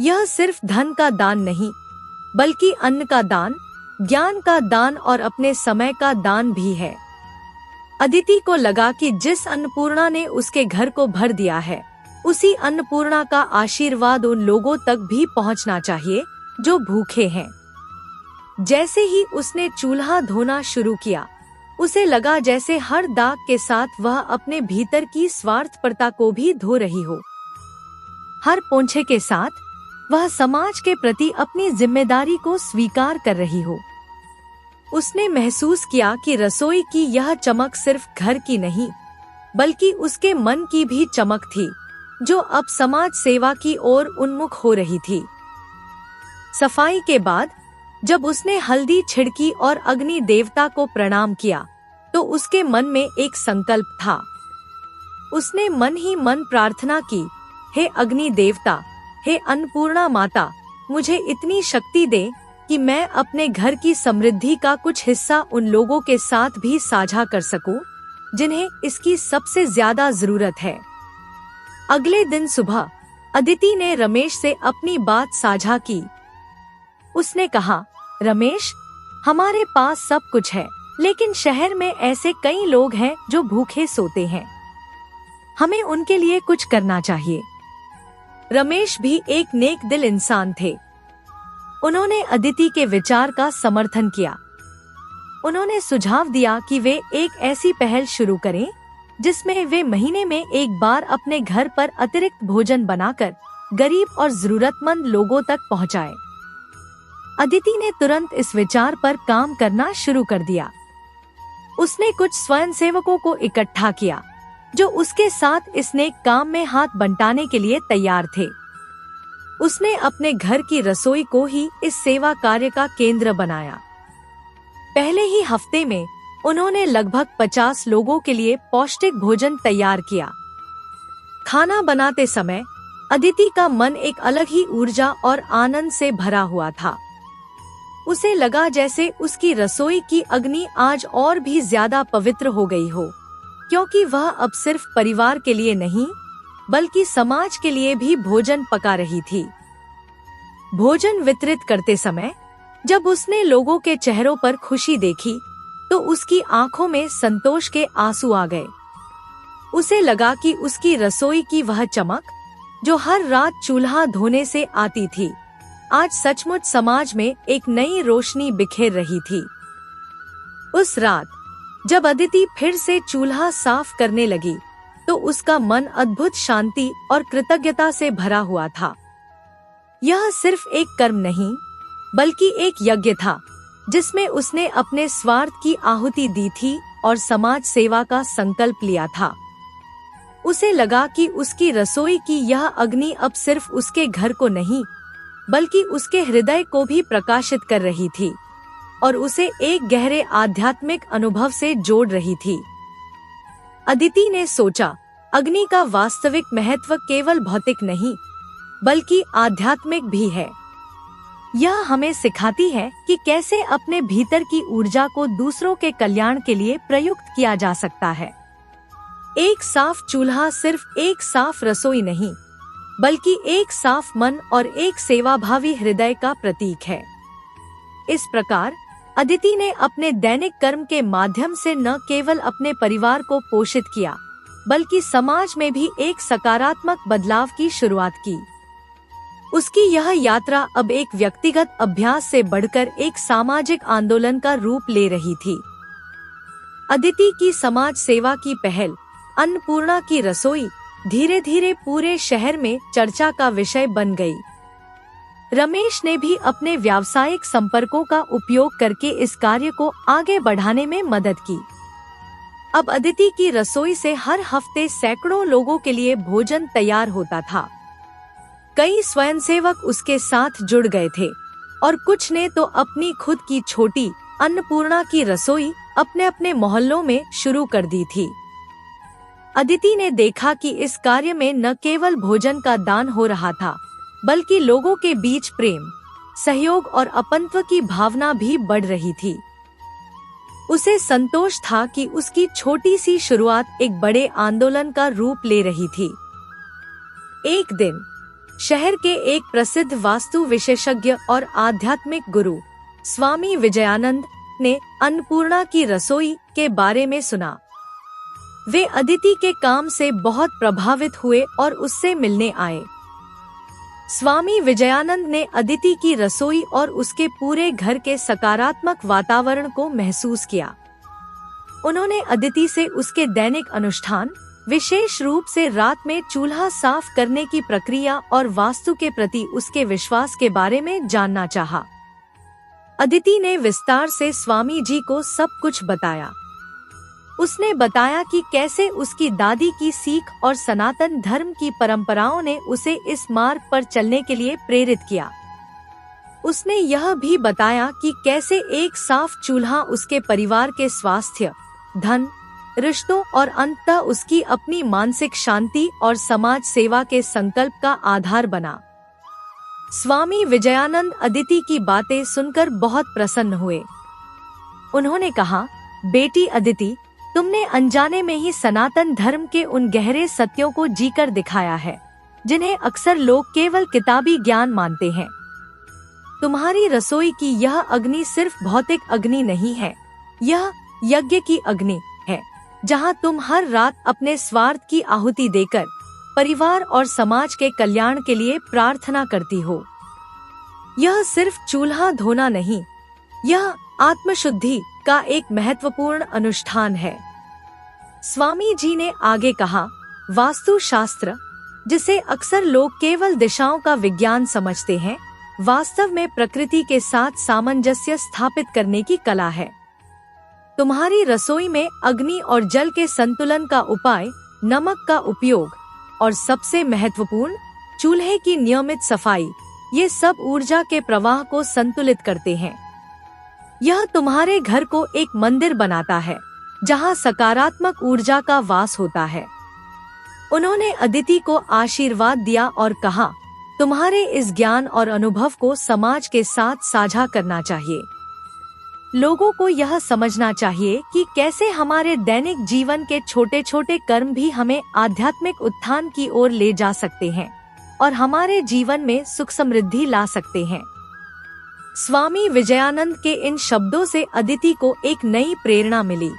यह सिर्फ धन का दान नहीं, बल्कि अन्न का दान, ज्ञान का दान और अपने समय का दान भी है। अदिति को लगा कि जिस अन्नपूर्णा ने उसके घर को भर दिया है, उसी अन्नपूर्णा का आशीर्वाद उन लोगों तक भी पहुंचना चाहिए जो भूखे हैं। जैसे ही उसने चूल्हा धोना शुरू किया, उसे लगा जैसे हर दाग के साथ वह अपने भीतर की स्वार्थपरता को भी धो रही हो। हर पोंछे के साथ वह समाज के प्रति अपनी जिम्मेदारी को स्वीकार कर रही हो। उसने महसूस किया कि रसोई की यह चमक सिर्फ घर की नहीं, बल्कि उसके मन की भी चमक थी, जो अब समाज सेवा की ओर उन्मुख हो रही थी। सफाई के बाद जब उसने हल्दी छिड़की और अग्नि देवता को प्रणाम किया, तो उसके मन में एक संकल्प था। उसने मन ही मन प्रार्थना की, हे अग्नि देवता, हे अन्नपूर्णा माता, मुझे इतनी शक्ति दे कि मैं अपने घर की समृद्धि का कुछ हिस्सा उन लोगों के साथ भी साझा कर सकूं, जिन्हें इसकी सबसे ज्यादा जरूरत है। अगले दिन सुबह अदिति ने रमेश से अपनी बात साझा की। उसने कहा, रमेश, हमारे पास सब कुछ है, लेकिन शहर में ऐसे कई लोग हैं जो भूखे सोते हैं। हमें उनके लिए कुछ करना चाहिए। रमेश भी एक नेक दिल इंसान थे। उन्होंने अदिति के विचार का समर्थन किया। उन्होंने सुझाव दिया कि वे एक ऐसी पहल शुरू करें जिसमें वे महीने में एक बार अपने घर पर अतिरिक्त भोजन बनाकर गरीब और जरूरतमंद लोगों तक पहुंचाए। अदिति ने तुरंत इस विचार पर काम करना शुरू कर दिया। उसने कुछ स्वयंसेवकों को इकट्ठा किया, जो उसके साथ इस नेक काम में हाथ बंटाने के लिए तैयार थे। उसने अपने घर की रसोई को ही इस सेवा कार्य का केंद्र बनाया। पहले ही हफ्ते में उन्होंने लगभग 50 लोगों के लिए पौष्टिक भोजन तैयार किया। खाना बनाते समय अदिति का मन एक अलग ही ऊर्जा और आनंद से भरा हुआ था। उसे लगा जैसे उसकी रसोई की अग्नि आज और भी ज्यादा पवित्र हो गई हो, क्योंकि वह अब सिर्फ परिवार के लिए नहीं, बल्कि समाज के लिए भी भोजन पका रही थी। भोजन वितरित करते समय जब उसने लोगों के चेहरों पर खुशी देखी, तो उसकी आंखों में संतोष के आंसू आ गए। उसे लगा कि उसकी रसोई की वह चमक, जो हर रात चूल्हा धोने से आती थी, आज सचमुच समाज में एक नई रोशनी बिखेर रही थी। उस रात जब अदिति फिर से चूल्हा साफ करने लगी, तो उसका मन अद्भुत शांति और कृतज्ञता से भरा हुआ था। यह सिर्फ एक कर्म नहीं, बल्कि एक यज्ञ था, जिसमें उसने अपने स्वार्थ की आहुति दी थी और समाज सेवा का संकल्प लिया था। उसे लगा कि उसकी रसोई की यह अग्नि अब सिर्फ उसके घर को नहीं, बल्कि उसके हृदय को भी प्रकाशित कर रही थी और उसे एक गहरे आध्यात्मिक अनुभव से जोड़ रही थी। अदिति ने सोचा, अग्नि का वास्तविक महत्व केवल भौतिक नहीं, बल्कि आध्यात्मिक भी है। यह हमें सिखाती है कि कैसे अपने भीतर की ऊर्जा को दूसरों के कल्याण के लिए प्रयुक्त किया जा सकता है। एक साफ चूल्हा सिर्फ एक साफ रसोई नहीं, बल्कि एक साफ मन और एक सेवाभावी हृदय का प्रतीक है। इस प्रकार अदिति ने अपने दैनिक कर्म के माध्यम से न केवल अपने परिवार को पोषित किया, बल्कि समाज में भी एक सकारात्मक बदलाव की शुरुआत की। उसकी यह यात्रा अब एक व्यक्तिगत अभ्यास से बढ़कर एक सामाजिक आंदोलन का रूप ले रही थी। अदिति की समाज सेवा की पहल, अन्नपूर्णा की रसोई, धीरे धीरे पूरे शहर में चर्चा का विषय बन गई। रमेश ने भी अपने व्यावसायिक संपर्कों का उपयोग करके इस कार्य को आगे बढ़ाने में मदद की। अब अदिति की रसोई से हर हफ्ते सैकड़ों लोगों के लिए भोजन तैयार होता था। कई स्वयंसेवक उसके साथ जुड़ गए थे और कुछ ने तो अपनी खुद की छोटी अन्नपूर्णा की रसोई अपने अपने मोहल्लों में शुरू कर दी थी। अदिति ने देखा कि इस कार्य में न केवल भोजन का दान हो रहा था, बल्कि लोगों के बीच प्रेम, सहयोग और अपनत्व की भावना भी बढ़ रही थी। उसे संतोष था कि उसकी छोटी सी शुरुआत एक बड़े आंदोलन का रूप ले रही थी। एक दिन शहर के एक प्रसिद्ध वास्तु विशेषज्ञ और आध्यात्मिक गुरु स्वामी विजयानंद ने अन्नपूर्णा की रसोई के बारे में सुना। वे अदिति के काम से बहुत प्रभावित हुए और उससे मिलने आए। स्वामी विजयानंद ने अदिति की रसोई और उसके पूरे घर के सकारात्मक वातावरण को महसूस किया। उन्होंने अदिति से उसके दैनिक अनुष्ठान, विशेष रूप से रात में चूल्हा साफ करने की प्रक्रिया और वास्तु के प्रति उसके विश्वास के बारे में जानना चाहा। अदिति ने विस्तार से स्वामी जी को सब कुछ बताया। उसने बताया कि कैसे उसकी दादी की सीख और सनातन धर्म की परंपराओं ने उसे इस मार्ग पर चलने के लिए प्रेरित किया। उसने यह भी बताया कि कैसे एक साफ चूल्हा उसके परिवार के स्वास्थ्य, धन, रिश्तों और अंततः उसकी अपनी मानसिक शांति और समाज सेवा के संकल्प का आधार बना। स्वामी विजयानंद अदिति की बातें सुनकर बहुत प्रसन्न हुए। उन्होंने कहा, बेटी अदिति, तुमने अनजाने में ही सनातन धर्म के उन गहरे सत्यों को जीकर दिखाया है जिन्हें अक्सर लोग केवल किताबी ज्ञान मानते हैं। तुम्हारी रसोई की यह अग्नि सिर्फ भौतिक अग्नि नहीं है, यह यज्ञ की अग्नि है, जहां तुम हर रात अपने स्वार्थ की आहुति देकर परिवार और समाज के कल्याण के लिए प्रार्थना करती हो। यह सिर्फ चूल्हा धोना नहीं, यह आत्मशुद्धि का एक महत्वपूर्ण अनुष्ठान है। स्वामी जी ने आगे कहा, वास्तु शास्त्र, जिसे अक्सर लोग केवल दिशाओं का विज्ञान समझते हैं, वास्तव में प्रकृति के साथ सामंजस्य स्थापित करने की कला है। तुम्हारी रसोई में अग्नि और जल के संतुलन का उपाय, नमक का उपयोग और सबसे महत्वपूर्ण, चूल्हे की नियमित सफाई, ये सब ऊर्जा के प्रवाह को संतुलित करते हैं। यह तुम्हारे घर को एक मंदिर बनाता है जहां सकारात्मक ऊर्जा का वास होता है। उन्होंने अदिति को आशीर्वाद दिया और कहा, तुम्हारे इस ज्ञान और अनुभव को समाज के साथ साझा करना चाहिए। लोगों को यह समझना चाहिए कि कैसे हमारे दैनिक जीवन के छोटे छोटे कर्म भी हमें आध्यात्मिक उत्थान की ओर ले जा सकते हैं और हमारे जीवन में सुख समृद्धि ला सकते हैं। स्वामी विजयानंद के इन शब्दों से अदिति को एक नई प्रेरणा मिली।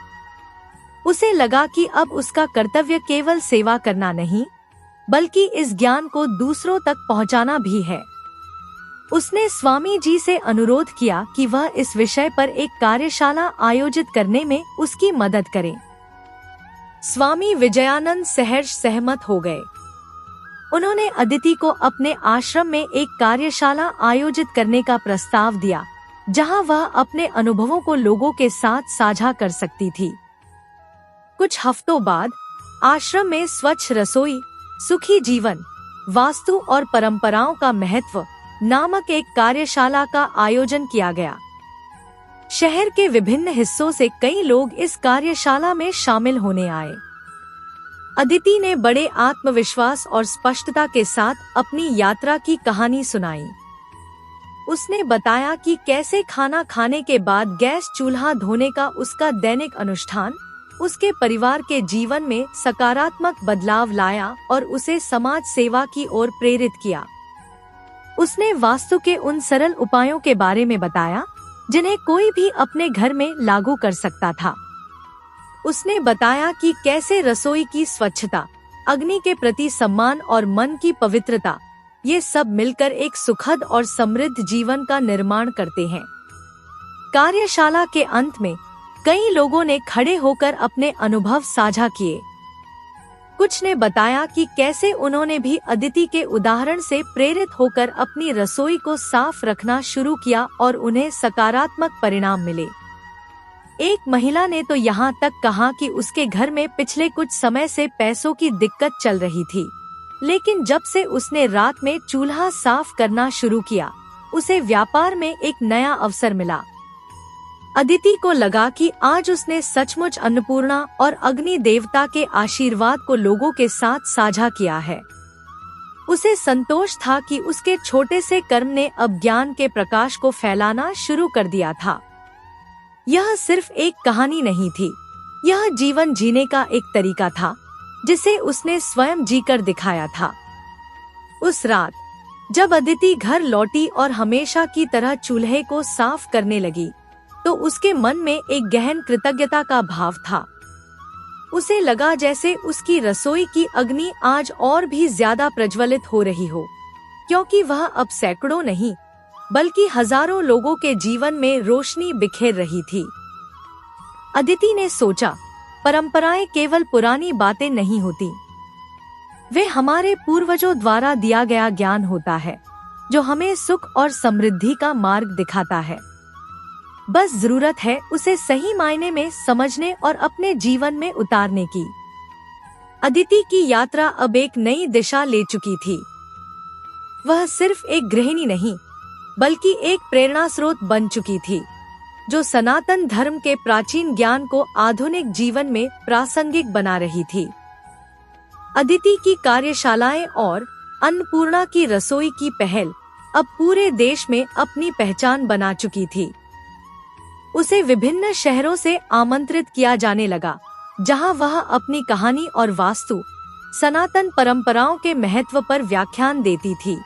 उसे लगा कि अब उसका कर्तव्य केवल सेवा करना नहीं, बल्कि इस ज्ञान को दूसरों तक पहुंचाना भी है। उसने स्वामी जी से अनुरोध किया कि वह इस विषय पर एक कार्यशाला आयोजित करने में उसकी मदद करें। स्वामी विजयानंद सहर्ष सहमत हो गए। उन्होंने अदिति को अपने आश्रम में एक कार्यशाला आयोजित करने का प्रस्ताव दिया, जहां वह अपने अनुभवों को लोगों के साथ साझा कर सकती थी। कुछ हफ्तों बाद आश्रम में स्वच्छ रसोई, सुखी जीवन, वास्तु और परंपराओं का महत्व नामक एक कार्यशाला का आयोजन किया गया। शहर के विभिन्न हिस्सों से कई लोग इस कार्यशाला में शामिल होने आए। अदिति ने बड़े आत्मविश्वास और स्पष्टता के साथ अपनी यात्रा की कहानी सुनाई। उसने बताया कि कैसे खाना खाने के बाद गैस चूल्हा धोने का उसका दैनिक अनुष्ठान उसके परिवार के जीवन में सकारात्मक बदलाव लाया और उसे समाज सेवा की ओर प्रेरित किया। उसने वास्तु के उन सरल उपायों के बारे में बताया जिन्हें कोई भी अपने घर में लागू कर सकता था। उसने बताया कि कैसे रसोई की स्वच्छता, अग्नि के प्रति सम्मान और मन की पवित्रता, ये सब मिलकर एक सुखद और समृद्ध जीवन का निर्माण करते हैं। कार्यशाला के अंत में कई लोगों ने खड़े होकर अपने अनुभव साझा किए। कुछ ने बताया कि कैसे उन्होंने भी अदिति के उदाहरण से प्रेरित होकर अपनी रसोई को साफ रखना शुरू किया और उन्हें सकारात्मक परिणाम मिले। एक महिला ने तो यहाँ तक कहा कि उसके घर में पिछले कुछ समय से पैसों की दिक्कत चल रही थी, लेकिन जब से उसने रात में चूल्हा साफ करना शुरू किया, उसे व्यापार में एक नया अवसर मिला। अदिति को लगा कि आज उसने सचमुच अन्नपूर्णा और अग्नि देवता के आशीर्वाद को लोगों के साथ साझा किया है। उसे संतोष था कि उसके छोटे से कर्म ने अब ज्ञान के प्रकाश को फैलाना शुरू कर दिया था। यह सिर्फ एक कहानी नहीं थी, यह जीवन जीने का एक तरीका था जिसे उसने स्वयं जीकर दिखाया था। उस रात जब अदिति घर लौटी और हमेशा की तरह चूल्हे को साफ करने लगी, तो उसके मन में एक गहन कृतज्ञता का भाव था। उसे लगा जैसे उसकी रसोई की अग्नि आज और भी ज्यादा प्रज्वलित हो रही हो, क्योंकि वह अब सैकड़ों नहीं बल्कि हजारों लोगों के जीवन में रोशनी बिखेर रही थी। अदिति ने सोचा, परंपराएं केवल पुरानी बातें नहीं होती, वे हमारे पूर्वजों द्वारा दिया गया ज्ञान होता है जो हमें सुख और समृद्धि का मार्ग दिखाता है। बस जरूरत है उसे सही मायने में समझने और अपने जीवन में उतारने की। अदिति की यात्रा अब एक नई दिशा ले चुकी थी। वह सिर्फ एक गृहिणी नहीं, बल्कि एक प्रेरणा स्रोत बन चुकी थी, जो सनातन धर्म के प्राचीन ज्ञान को आधुनिक जीवन में प्रासंगिक बना रही थी। अदिति की कार्यशालाएं और अन्नपूर्णा की रसोई की पहल अब पूरे देश में अपनी पहचान बना चुकी थी। उसे विभिन्न शहरों से आमंत्रित किया जाने लगा, जहां वह अपनी कहानी और वास्तु सनातन परंपराओं के महत्व पर व्याख्यान देती थी।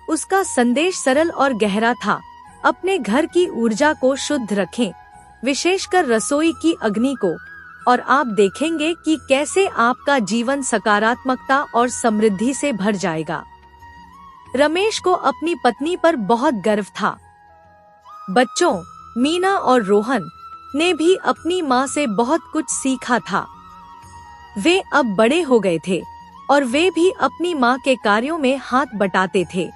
उसका संदेश सरल और गहरा था, अपने घर की ऊर्जा को शुद्ध रखें, विशेषकर रसोई की अग्नि को, और आप देखेंगे कि कैसे आपका जीवन सकारात्मकता और समृद्धि से भर जाएगा। रमेश को अपनी पत्नी पर बहुत गर्व था। बच्चों मीना और रोहन ने भी अपनी माँ से बहुत कुछ सीखा था। वे अब बड़े हो गए थे और वे भी अपनी माँ के कार्यों में हाथ बटाते थे।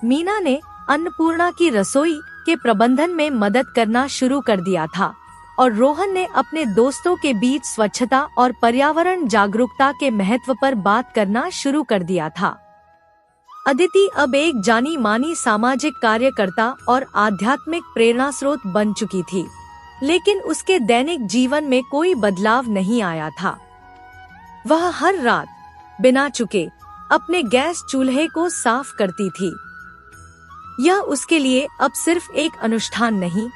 मीना ने अन्नपूर्णा की रसोई के प्रबंधन में मदद करना शुरू कर दिया था और रोहन ने अपने दोस्तों के बीच स्वच्छता और पर्यावरण जागरूकता के महत्व पर बात करना शुरू कर दिया था। अदिति अब एक जानी मानी सामाजिक कार्यकर्ता और आध्यात्मिक प्रेरणा स्रोत बन चुकी थी, लेकिन उसके दैनिक जीवन में कोई बदलाव नहीं आया था। वह हर रात बिना चुके अपने गैस चूल्हे को साफ करती थी। यह उसके लिए अब सिर्फ एक अनुष्ठान नहीं,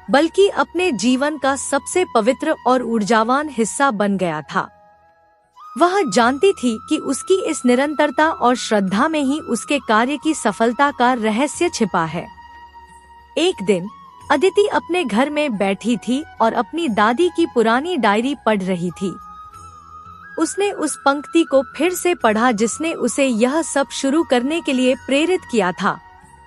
बल्कि अपने जीवन का सबसे पवित्र और ऊर्जावान हिस्सा बन गया था। वह जानती थी कि उसकी इस निरंतरता और श्रद्धा में ही उसके कार्य की सफलता का रहस्य छिपा है। एक दिन अदिति अपने घर में बैठी थी और अपनी दादी की पुरानी डायरी पढ़ रही थी। उसने उस पंक्ति को फिर से पढ़ा जिसने उसे यह सब शुरू करने के लिए प्रेरित किया था।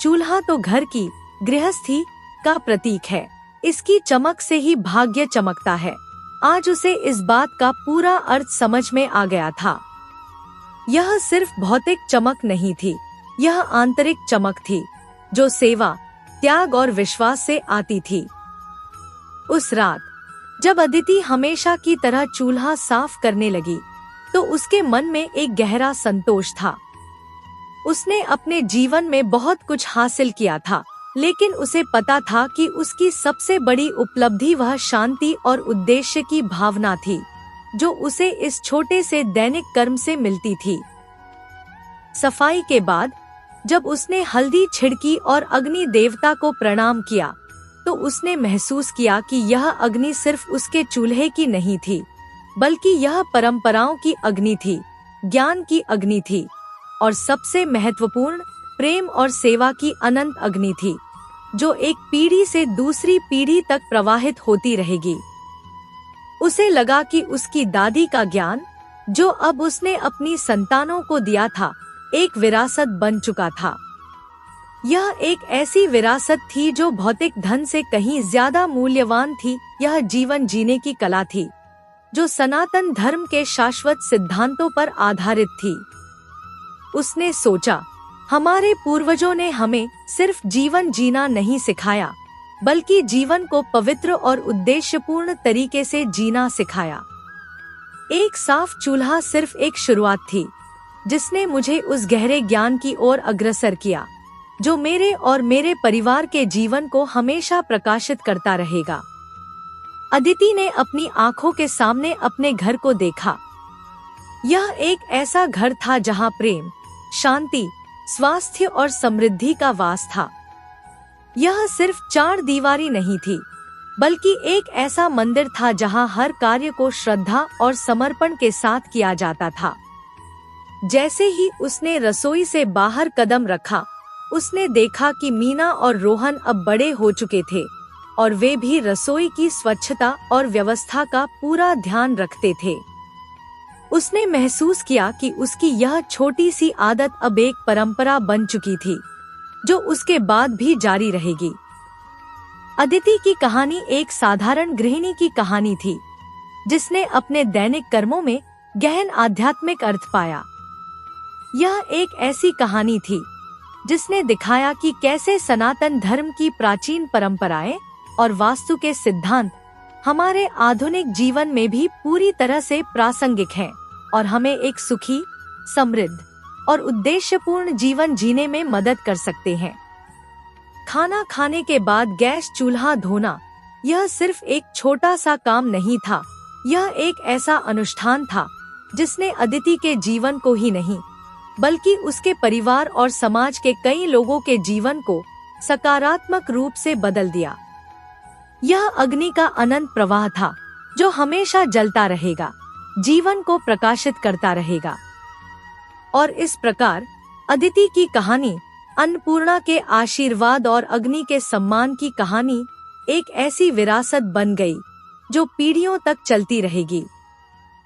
चूल्हा तो घर की गृहस्थी का प्रतीक है, इसकी चमक से ही भाग्य चमकता है। आज उसे इस बात का पूरा अर्थ समझ में आ गया था। यह सिर्फ भौतिक चमक नहीं थी, यह आंतरिक चमक थी, जो सेवा, त्याग और विश्वास से आती थी। उस रात जब अदिति हमेशा की तरह चूल्हा साफ करने लगी, तो उसके मन में एक गहरा संतोष था। उसने अपने जीवन में बहुत कुछ हासिल किया था, लेकिन उसे पता था कि उसकी सबसे बड़ी उपलब्धि वह शांति और उद्देश्य की भावना थी, जो उसे इस छोटे से दैनिक कर्म से मिलती थी। सफाई के बाद जब उसने हल्दी छिड़की और अग्नि देवता को प्रणाम किया, तो उसने महसूस किया कि यह अग्नि सिर्फ उसके चूल्हे की नहीं थी, बल्कि यह परंपराओं की अग्नि थी, ज्ञान की अग्नि थी, और सबसे महत्वपूर्ण प्रेम और सेवा की अनंत अग्नि थी, जो एक पीढ़ी से दूसरी पीढ़ी तक प्रवाहित होती रहेगी। उसे लगा कि उसकी दादी का ज्ञान, जो अब उसने अपनी संतानों को दिया था, एक विरासत बन चुका था। यह एक ऐसी विरासत थी जो भौतिक धन से कहीं ज्यादा मूल्यवान थी। यह जीवन जीने की कला थी, जो सनातन धर्म के शाश्वत सिद्धांतों पर आधारित थी। उसने सोचा, हमारे पूर्वजों ने हमें सिर्फ जीवन जीना नहीं सिखाया, बल्कि जीवन को पवित्र और उद्देश्यपूर्ण तरीके से जीना सिखाया। एक साफ चूल्हा सिर्फ एक शुरुआत थी, जिसने मुझे उस गहरे ज्ञान की ओर अग्रसर किया, जो मेरे और मेरे परिवार के जीवन को हमेशा प्रकाशित करता रहेगा। अदिति ने अपनी आंखों के सामने अपने घर को देखा। यह एक ऐसा घर था जहां प्रेम, शांति, स्वास्थ्य और समृद्धि का वास था। यह सिर्फ चार दीवारी नहीं थी, बल्कि एक ऐसा मंदिर था जहां हर कार्य को श्रद्धा और समर्पण के साथ किया जाता था। जैसे ही उसने रसोई से बाहर कदम रखा, उसने देखा कि मीना और रोहन अब बड़े हो चुके थे और वे भी रसोई की स्वच्छता और व्यवस्था का पूरा ध्यान रखते थे। उसने महसूस किया कि उसकी यह छोटी सी आदत अब एक परंपरा बन चुकी थी, जो उसके बाद भी जारी रहेगी। अदिति की कहानी एक साधारण गृहिणी की कहानी थी, जिसने अपने दैनिक कर्मों में गहन आध्यात्मिक अर्थ पाया। यह एक ऐसी कहानी थी जिसने दिखाया कि कैसे सनातन धर्म की प्राचीन परंपराएं और वास्तु के सिद्धांत हमारे आधुनिक जीवन में भी पूरी तरह से प्रासंगिक हैं और हमें एक सुखी, समृद्ध और उद्देश्यपूर्ण जीवन जीने में मदद कर सकते हैं। खाना खाने के बाद गैस चूल्हा धोना यह सिर्फ एक छोटा सा काम नहीं था, यह एक ऐसा अनुष्ठान था जिसने अदिति के जीवन को ही नहीं बल्कि उसके परिवार और समाज के कई लोगों के जीवन को सकारात्मक रूप से बदल दिया। यह अग्नि का अनंत प्रवाह था जो हमेशा जलता रहेगा, जीवन को प्रकाशित करता रहेगा। और इस प्रकार अदिति की कहानी, अन्नपूर्णा के आशीर्वाद और अग्नि के सम्मान की कहानी एक ऐसी विरासत बन गई जो पीढ़ियों तक चलती रहेगी।